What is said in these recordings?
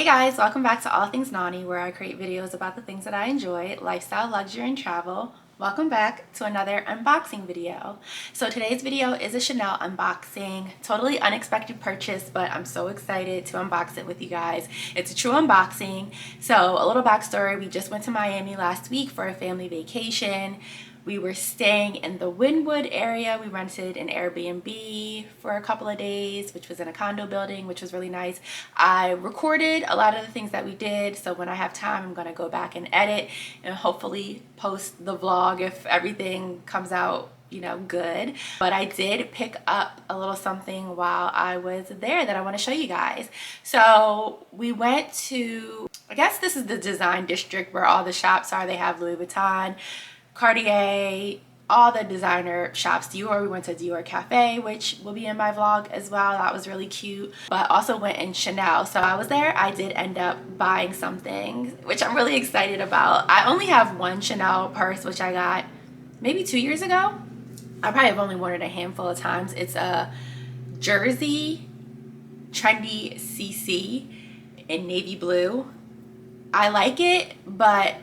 Hey guys, welcome back to All Things Nani, where I create videos about the things that I enjoy, lifestyle, luxury, and travel. Welcome back to another unboxing video. So today's video is a Chanel unboxing. Totally unexpected purchase, but I'm so excited to unbox it with you guys. It's a true unboxing. So a little backstory, we just went to Miami last week for a family vacation. We were staying in the Wynwood area. We rented an Airbnb for a couple of days, which was in a condo building, which was really nice. I recorded a lot of the things that we did, so when I have time, I'm gonna go back and edit and hopefully post the vlog if everything comes out good. But I did pick up a little something while I was there that I want to show you guys. So we went to, I guess this is the design district where all the shops are. They have Louis Vuitton, Cartier, all the designer shops. Dior, we went to Dior Cafe, which will be in my vlog as well. That was really cute. But also went in Chanel. So I was there. I did end up buying something, which I'm really excited about. I only have one Chanel purse, which I got maybe 2 years ago. I probably have only worn it a handful of times. It's a Jersey Trendy CC in navy blue. I like it, but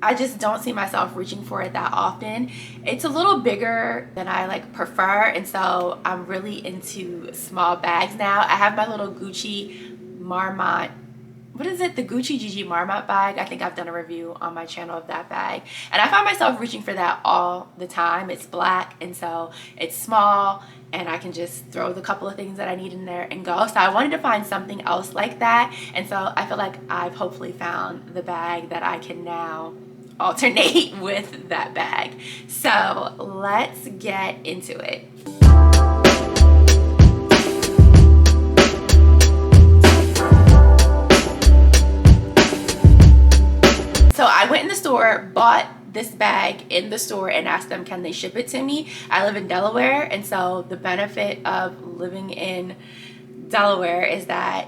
I just don't see myself reaching for it that often. It's a little bigger than I prefer, and so I'm really into small bags now. I have my little Gucci Marmont, what is it? The Gucci Gigi Marmont bag. I think I've done a review on my channel of that bag. And I find myself reaching for that all the time. It's black, and so it's small, and I can just throw the couple of things that I need in there and go. So I wanted to find something else like that. And so I feel like I've hopefully found the bag that I can now alternate with that bag. So let's get into it. So I went in the store, bought this bag in the store, and asked them, can they ship it to me? I live in Delaware, and so the benefit of living in Delaware is that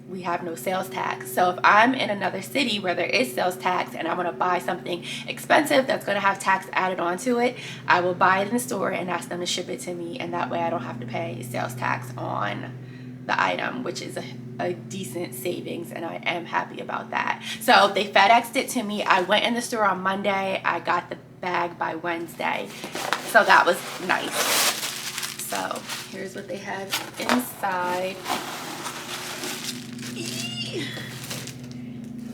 we have no sales tax. So if I'm in another city where there is sales tax and I want to buy something expensive that's going to have tax added onto it, I will buy it in the store and ask them to ship it to me, and that way I don't have to pay sales tax on the item, which is a decent savings, and I am happy about that. So they FedExed it to me. I went in the store on Monday. I got the bag by Wednesday. So that was nice. So here's what they have inside.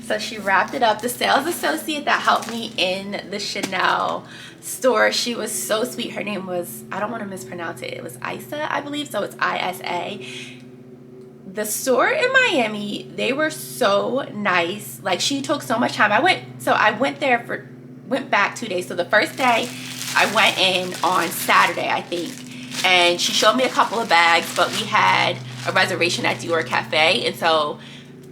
So she wrapped it up. The sales associate that helped me in the Chanel store, she was so sweet. Her name was, I don't want to mispronounce it, it was Isa, I believe, so it's ISA. The store in Miami, they were so nice. She took so much time. I went back 2 days. So the first day I went in on Saturday, I think, and she showed me a couple of bags, but we had a reservation at Dior Cafe, and so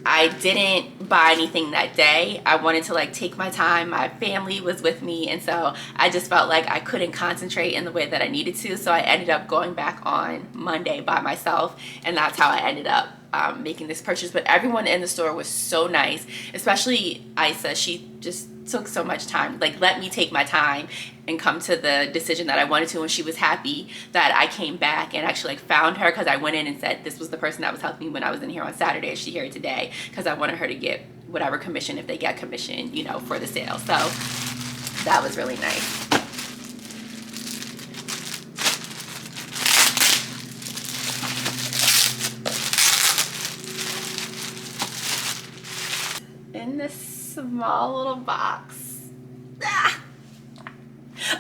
I didn't buy anything that day. I wanted to take my time. My family was with me, and so I just felt like I couldn't concentrate in the way that I needed to. So I ended up going back on Monday by myself, and that's how I ended up making this purchase. But everyone in the store was so nice, especially Isa. She just took so much time, let me take my time and come to the decision that I wanted to, and she was happy that I came back and actually found her, because I went in and said this was the person that was helping me when I was in here on Saturday. Is she here today? Because I wanted her to get whatever commission, if they get commission, for the sale. So that was really nice. In this small little box.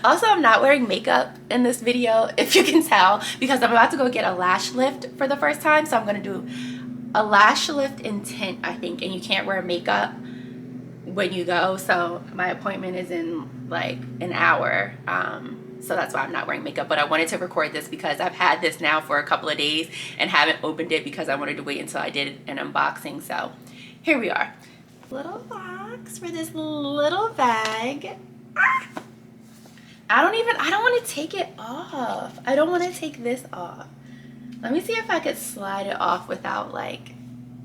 Also, I'm not wearing makeup in this video, if you can tell, because I'm about to go get a lash lift for the first time. So I'm going to do a lash lift in tint, I think, and you can't wear makeup when you go. So my appointment is in an hour. So that's why I'm not wearing makeup. But I wanted to record this because I've had this now for a couple of days and haven't opened it because I wanted to wait until I did an unboxing. So here we are. Little box for this little bag. I don't want to take it off. I don't want to take this off. Let me see if I could slide it off without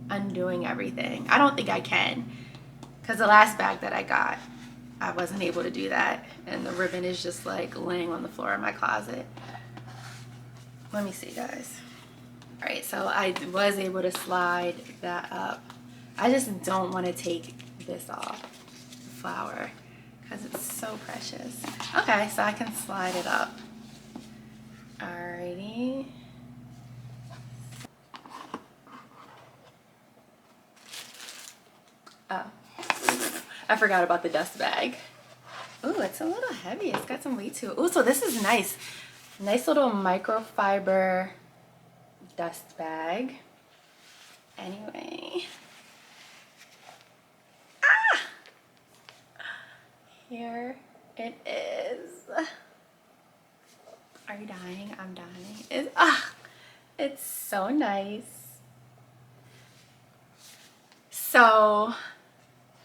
undoing everything. I don't think I can, because the last bag that I got, I wasn't able to do that, and the ribbon is just laying on the floor in my closet. Let me see, guys. All right, so I was able to slide that up. I just don't want to take this off, the flower, because it's so precious. Okay, so I can slide it up. Alrighty. Oh, I forgot about the dust bag. Ooh, it's a little heavy. It's got some weight to it. Ooh, so this is nice. Nice little microfiber dust bag. Anyway. Ah! Here it is. Are you dying? I'm dying. It's so nice. So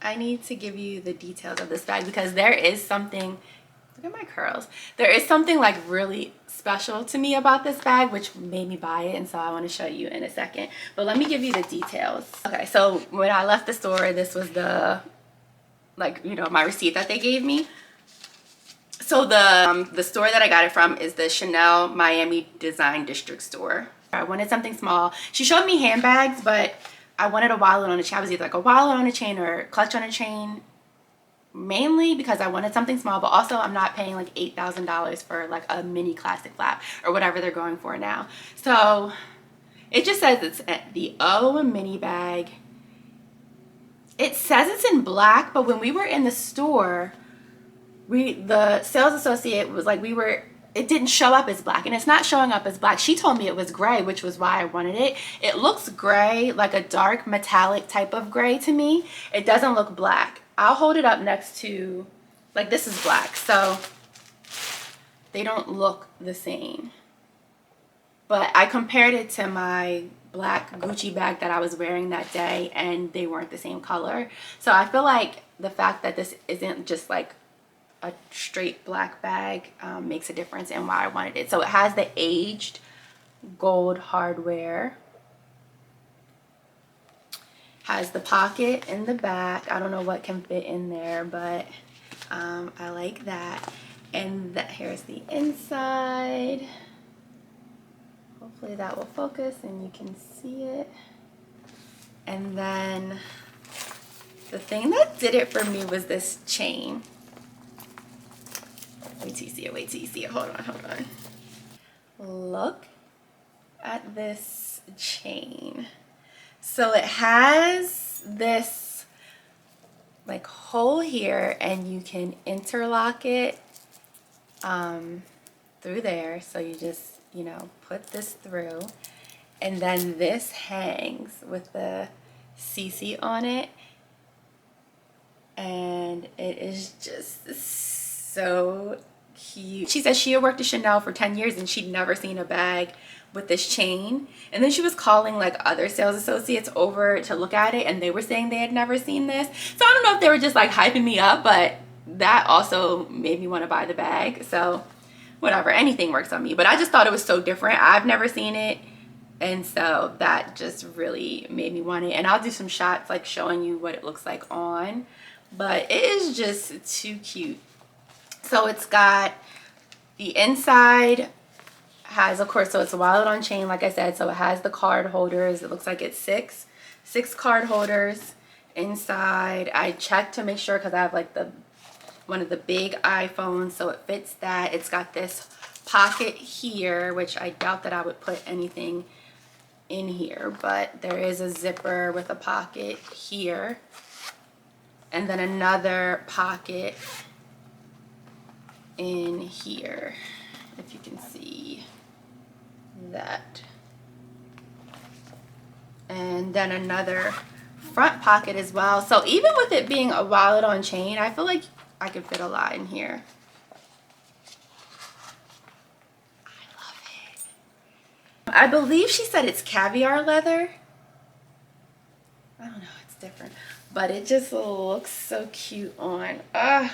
I need to give you the details of this bag because there is something, look at my curls. There is something like really special to me about this bag, which made me buy it. And so I want to show you in a second, but let me give you the details. Okay. So when I left the store, this was the, like, you know, my receipt that they gave me. So the store that I got it from is the Chanel Miami Design District store. I wanted something small. She showed me handbags, but I wanted a wallet on a chain. I was either like a wallet on a chain or clutch on a chain, mainly because I wanted something small, but also I'm not paying like $8,000 for like a mini classic flap or whatever they're going for now. So it just says it's the O mini bag. It says it's in black, but when we were in the store, the sales associate was like, it didn't show up as black, and it's not showing up as black. She told me it was gray, which was why I wanted it. It looks gray, like a dark metallic type of gray to me. It doesn't look black. I'll hold it up next to, like, this is black, so they don't look the same. But I compared it to my black Gucci bag that I was wearing that day, and they weren't the same color. So I feel like the fact that this isn't just like a straight black bag makes a difference in why I wanted it. So it has the aged gold hardware, has the pocket in the back. I don't know what can fit in there, but I like that. And here's the inside. Hopefully that will focus and you can see it. And then the thing that did it for me was this chain. Wait till you see it, wait till you see it. Hold on. Look at this chain. So it has this like hole here, and you can interlock it through there. So you just, you know, put this through, and then this hangs with the CC on it, and it is just so cute. She said she had worked at Chanel for 10 years and she'd never seen a bag with this chain, and then she was calling like other sales associates over to look at it, and they were saying they had never seen this. So I don't know if they were just like hyping me up, but that also made me want to buy the bag. So whatever, anything works on me, but I just thought it was so different. I've never seen it, and so that just really made me want it. And I'll do some shots like showing you what it looks like on, but it is just too cute. So it's got the inside has, of course, so it's a wallet on chain, like I said. So it has the card holders. It looks like it's six card holders inside. I checked to make sure because I have like one of the big iPhones, so it fits that. It's got this pocket here, which I doubt that I would put anything in here, but there is a zipper with a pocket here, and then another pocket in here, if you can see that, and then another front pocket as well. So even with it being a wallet on chain, I feel like I could fit a lot in here. I love it. I believe she said it's caviar leather. I don't know, it's different, but it just looks so cute on. I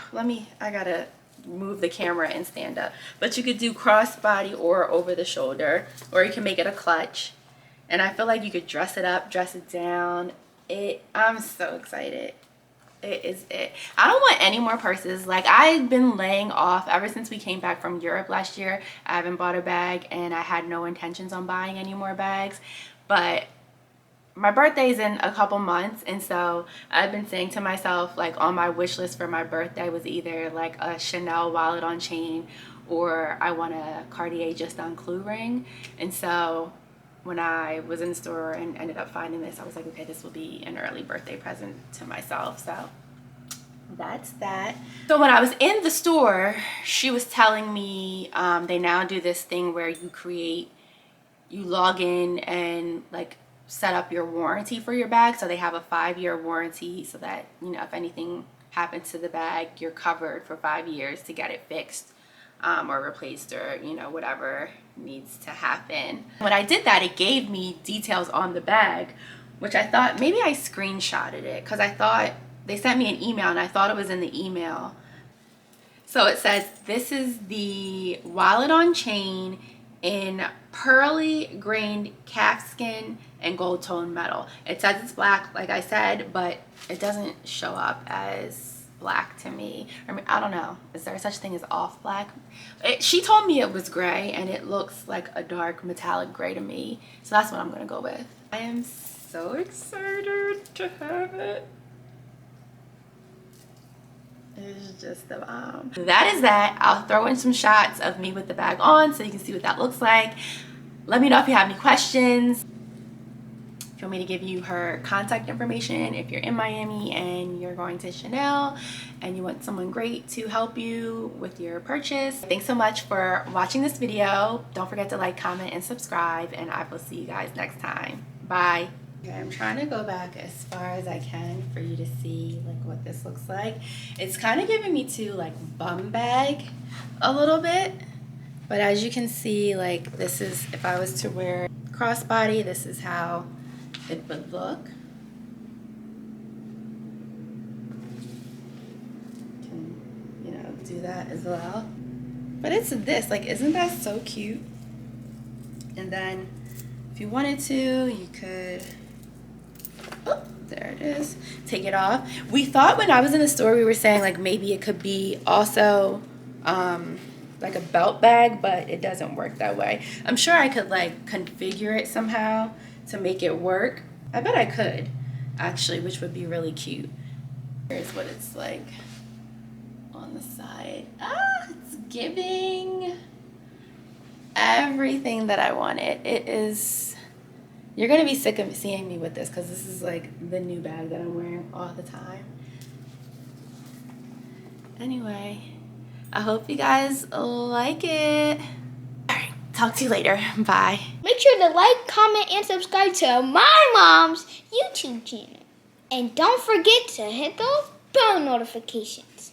gotta move the camera and stand up. But you could do crossbody or over the shoulder, or you can make it a clutch. And I feel like you could dress it up, dress it down. I'm so excited. It is it. I don't want any more purses. Like, I've been laying off ever since we came back from Europe last year. I haven't bought a bag, and I had no intentions on buying any more bags. But my birthday's in a couple months, and so I've been saying to myself, like, on my wish list for my birthday was either like a Chanel wallet on chain, or I want a Cartier Just Un Clou ring. And so when I was in the store and ended up finding this, I was like, okay, this will be an early birthday present to myself. So that's that. So when I was in the store, she was telling me they now do this thing where you log in and like set up your warranty for your bag. So they have a 5-year warranty, so that, you know, if anything happens to the bag, you're covered for 5 years to get it fixed or replaced, or, you know, whatever needs to happen. When I did that, it gave me details on the bag, which I thought maybe I screenshotted it, because I thought they sent me an email and I thought it was in the email. So it says, this is the wallet on chain in pearly grained calfskin and gold tone metal. It says it's black, like I said, but it doesn't show up as black to me. I mean, I don't know, is there such thing as off black? She told me it was gray, and it looks like a dark metallic gray to me, so that's what I'm gonna go with. I am so excited to have it. It's just the bomb. That is that. I'll throw in some shots of me with the bag on so you can see what that looks like. Let me know if you have any questions. If you want me to give you her contact information, if you're in Miami and you're going to Chanel and you want someone great to help you with your purchase. Thanks so much for watching this video. Don't forget to like, comment, and subscribe, and I will see you guys next time. Bye. Okay, I'm trying to go back as far as I can for you to see like what this looks like. It's kind of giving me to like bum bag a little bit, but as you can see, like, this is, if I was to wear crossbody, this is how it would look. Can, you know, do that as well. But it's this, like, isn't that so cute? And then if you wanted to, you could, oh, there it is, take it off. We thought when I was in the store, we were saying like maybe it could be also like a belt bag, but it doesn't work that way. I'm sure I could like configure it somehow to make it work. I bet I could actually, which would be really cute. Here's what it's like on the side. Ah, it's giving everything that I wanted. It is, you're gonna be sick of seeing me with this, because this is like the new bag that I'm wearing all the time. Anyway, I hope you guys like it. All right, talk to you later. Bye. Make sure to like, comment, and subscribe to my mom's YouTube channel. And don't forget to hit those bell notifications.